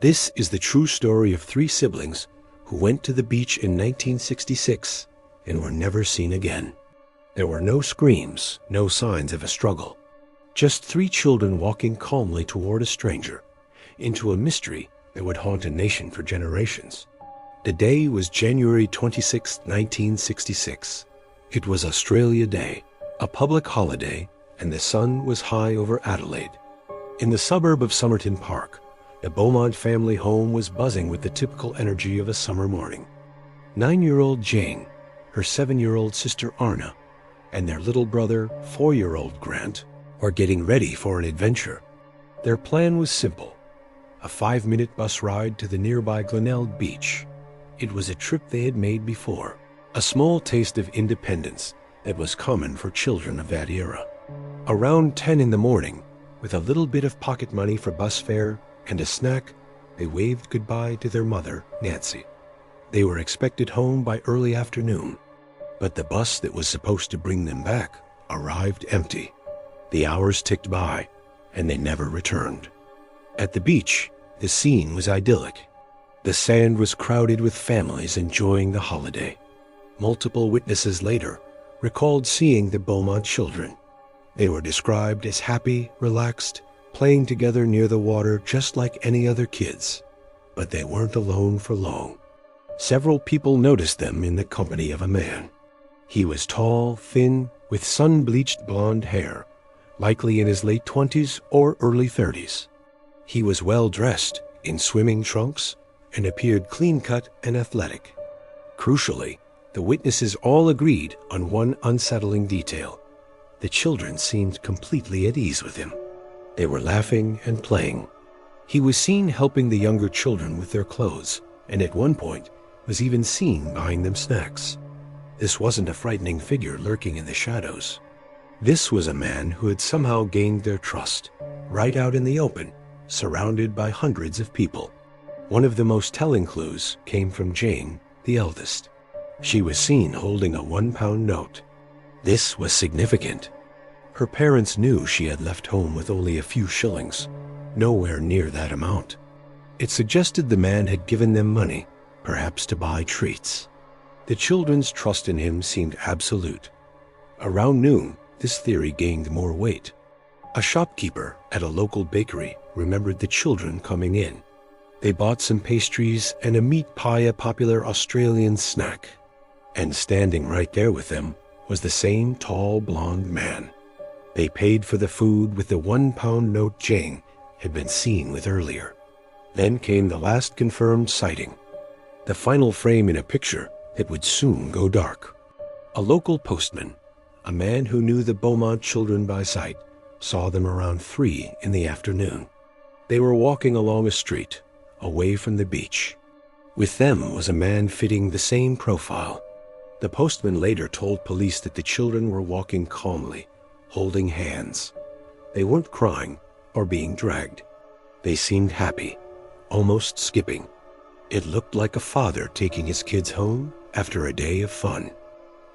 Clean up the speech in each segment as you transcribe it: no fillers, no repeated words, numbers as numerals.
This is the true story of three siblings who went to the beach in 1966 and were never seen again. There were no screams, no signs of a struggle. Just three children walking calmly toward a stranger into a mystery that would haunt a nation for generations. The day was January 26, 1966. It was Australia Day, a public holiday, and the sun was high over Adelaide. In the suburb of Somerton Park, the Beaumont family home was buzzing with the typical energy of a summer morning. 9-year-old Jane, her 7-year-old sister Arnna, and their little brother, 4-year-old Grant, were getting ready for an adventure. Their plan was simple: a 5-minute bus ride to the nearby Glenelg Beach. It was a trip they had made before, a small taste of independence that was common for children of that era. Around 10 in the morning, with a little bit of pocket money for bus fare and a snack, they waved goodbye to their mother, Nancy. They were expected home by early afternoon, but the bus that was supposed to bring them back arrived empty. The hours ticked by, and they never returned. At the beach, the scene was idyllic. The sand was crowded with families enjoying the holiday. Multiple witnesses later recalled seeing the Beaumont children. They were described as happy, relaxed, playing together near the water just like any other kids. But they weren't alone for long. Several people noticed them in the company of a man. He was tall, thin, with sun-bleached blonde hair, likely in his late 20s or early 30s. He was well-dressed in swimming trunks and appeared clean-cut and athletic. Crucially, the witnesses all agreed on one unsettling detail. The children seemed completely at ease with him. They were laughing and playing. He was seen helping the younger children with their clothes, and at one point was even seen buying them snacks. This wasn't a frightening figure lurking in the shadows. This was a man who had somehow gained their trust, right out in the open, surrounded by hundreds of people. One of the most telling clues came from Jane, the eldest. She was seen holding a £1 note. This was significant. Her parents knew she had left home with only a few shillings, nowhere near that amount. It suggested the man had given them money, perhaps to buy treats. The children's trust in him seemed absolute. Around noon, this theory gained more weight. A shopkeeper at a local bakery remembered the children coming in. They bought some pastries and a meat pie, a popular Australian snack. And standing right there with them was the same tall, blonde man. They paid for the food with the £1 note Jane had been seen with earlier. Then came the last confirmed sighting, the final frame in a picture that would soon go dark. A local postman, a man who knew the Beaumont children by sight, saw them around 3 in the afternoon. They were walking along a street, away from the beach. With them was a man fitting the same profile. The postman later told police that the children were walking calmly, holding hands. They weren't crying or being dragged. They seemed happy, almost skipping. It looked like a father taking his kids home after a day of fun.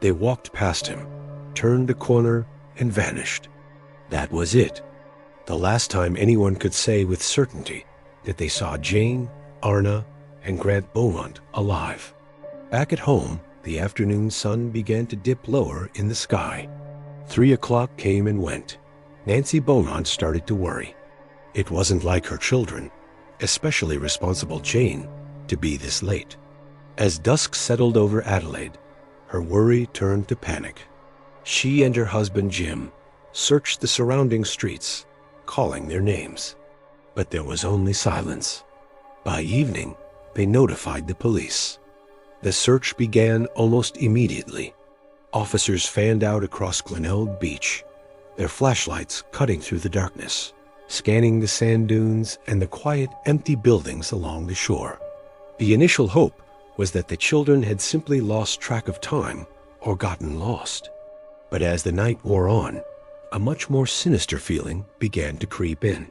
They walked past him, turned a corner, and vanished. That was it. The last time anyone could say with certainty that they saw Jane, Arnna, and Grant Beaumont alive. Back at home, the afternoon sun began to dip lower in the sky. 3 o'clock came and went. Nancy Beaumont started to worry. It wasn't like her children, especially responsible Jane, to be this late. As dusk settled over Adelaide, her worry turned to panic. She and her husband Jim searched the surrounding streets, calling their names. But there was only silence. By evening, they notified the police. The search began almost immediately. Officers fanned out across Glenelg Beach, their flashlights cutting through the darkness, scanning the sand dunes and the quiet, empty buildings along the shore. The initial hope was that the children had simply lost track of time or gotten lost. But as the night wore on, a much more sinister feeling began to creep in.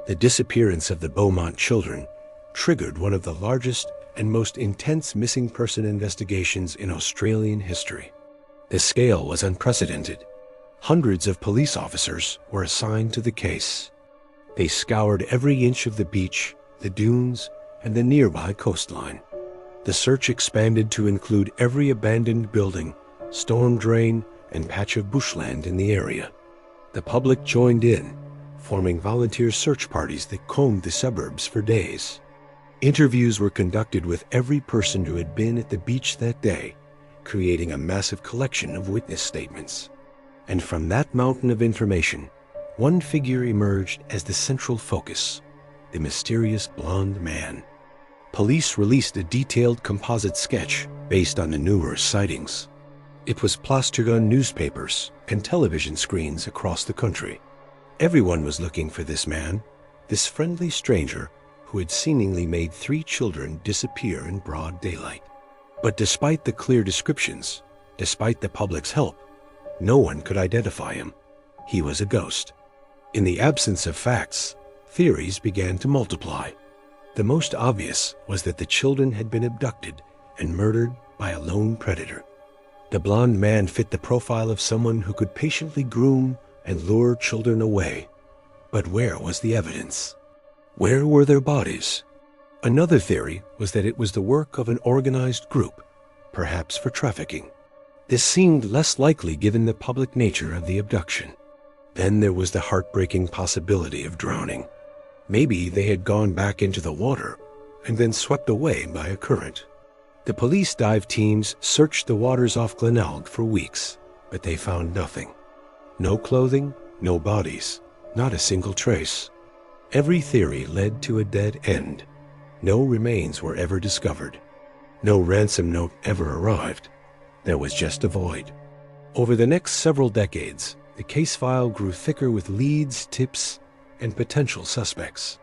The disappearance of the Beaumont children triggered one of the largest and most intense missing person investigations in Australian history. The scale was unprecedented. Hundreds of police officers were assigned to the case. They scoured every inch of the beach, the dunes, and the nearby coastline. The search expanded to include every abandoned building, storm drain, and patch of bushland in the area. The public joined in, forming volunteer search parties that combed the suburbs for days. Interviews were conducted with every person who had been at the beach that day, creating a massive collection of witness statements. And from that mountain of information, one figure emerged as the central focus: the mysterious blonde man. Police released a detailed composite sketch based on the numerous sightings. It was plastered on newspapers and television screens across the country. Everyone was looking for this man, this friendly stranger who had seemingly made 3 children disappear in broad daylight. But despite the clear descriptions, despite the public's help, no one could identify him. He was a ghost. In the absence of facts, theories began to multiply. The most obvious was that the children had been abducted and murdered by a lone predator. The blonde man fit the profile of someone who could patiently groom and lure children away. But where was the evidence? Where were their bodies? Another theory was that it was the work of an organized group, perhaps for trafficking. This seemed less likely given the public nature of the abduction. Then there was the heartbreaking possibility of drowning. Maybe they had gone back into the water and then swept away by a current. The police dive teams searched the waters off Glenelg for weeks, but they found nothing. No clothing, no bodies, not a single trace. Every theory led to a dead end. No remains were ever discovered. No ransom note ever arrived. There was just a void. Over the next several decades, the case file grew thicker with leads, tips, and potential suspects.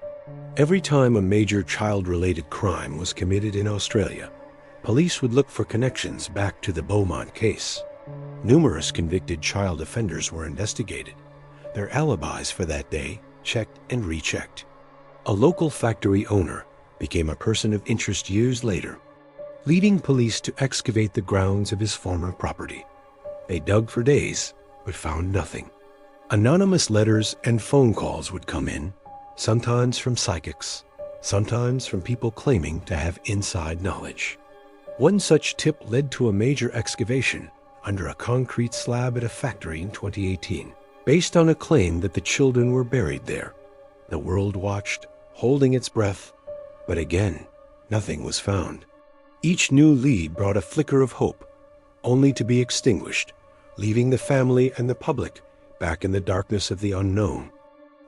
Every time a major child-related crime was committed in Australia, police would look for connections back to the Beaumont case. Numerous convicted child offenders were investigated, their alibis for that day checked and rechecked. A local factory owner became a person of interest years later, leading police to excavate the grounds of his former property. They dug for days, but found nothing. Anonymous letters and phone calls would come in, sometimes from psychics, sometimes from people claiming to have inside knowledge. One such tip led to a major excavation under a concrete slab at a factory in 2018, based on a claim that the children were buried there. The world watched, holding its breath, but again, nothing was found. Each new lead brought a flicker of hope, only to be extinguished, leaving the family and the public back in the darkness of the unknown.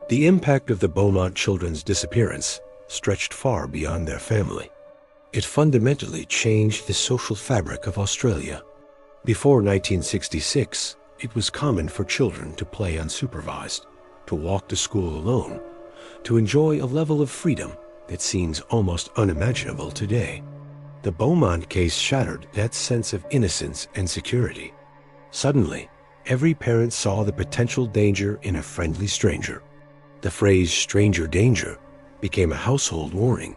The impact of the Beaumont children's disappearance stretched far beyond their family. It fundamentally changed the social fabric of Australia. Before 1966, it was common for children to play unsupervised, to walk to school alone, to enjoy a level of freedom that seems almost unimaginable today. The Beaumont case shattered that sense of innocence and security. Suddenly, every parent saw the potential danger in a friendly stranger. The phrase stranger danger became a household warning.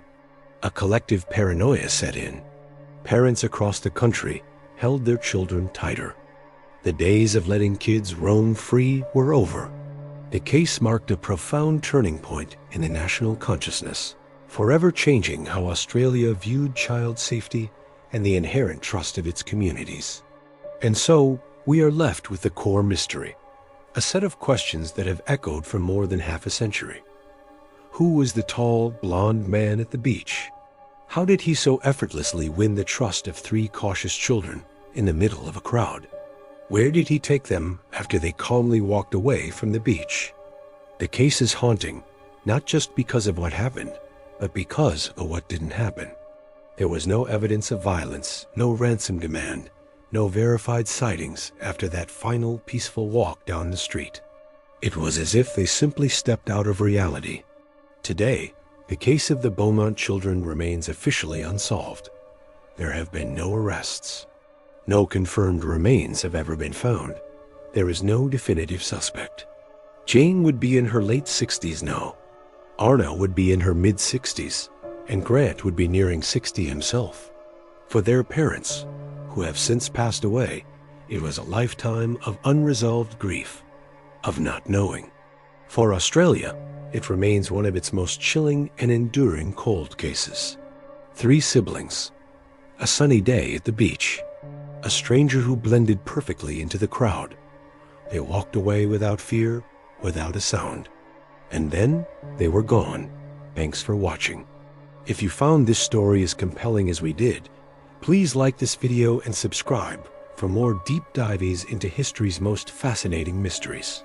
A collective paranoia set in. Parents across the country held their children tighter. The days of letting kids roam free were over. The case marked a profound turning point in the national consciousness, forever changing how Australia viewed child safety and the inherent trust of its communities. And so, we are left with the core mystery, a set of questions that have echoed for more than half a century. Who was the tall, blond man at the beach? How did he so effortlessly win the trust of 3 cautious children in the middle of a crowd? Where did he take them after they calmly walked away from the beach? The case is haunting, not just because of what happened, but because of what didn't happen. There was no evidence of violence, no ransom demand, no verified sightings after that final peaceful walk down the street. It was as if they simply stepped out of reality. Today, the case of the Beaumont children remains officially unsolved. There have been no arrests. No confirmed remains have ever been found. There is no definitive suspect. Jane would be in her late 60s now. Arnna would be in her mid-60s, and Grant would be nearing 60 himself. For their parents, who have since passed away, it was a lifetime of unresolved grief, of not knowing. For Australia, It remains one of its most chilling and enduring cold cases. 3 siblings. A sunny day at the beach. A stranger who blended perfectly into the crowd. They walked away without fear, without a sound. And then they were gone. Thanks for watching. If you found this story as compelling as we did, please like this video and subscribe for more deep dives into history's most fascinating mysteries.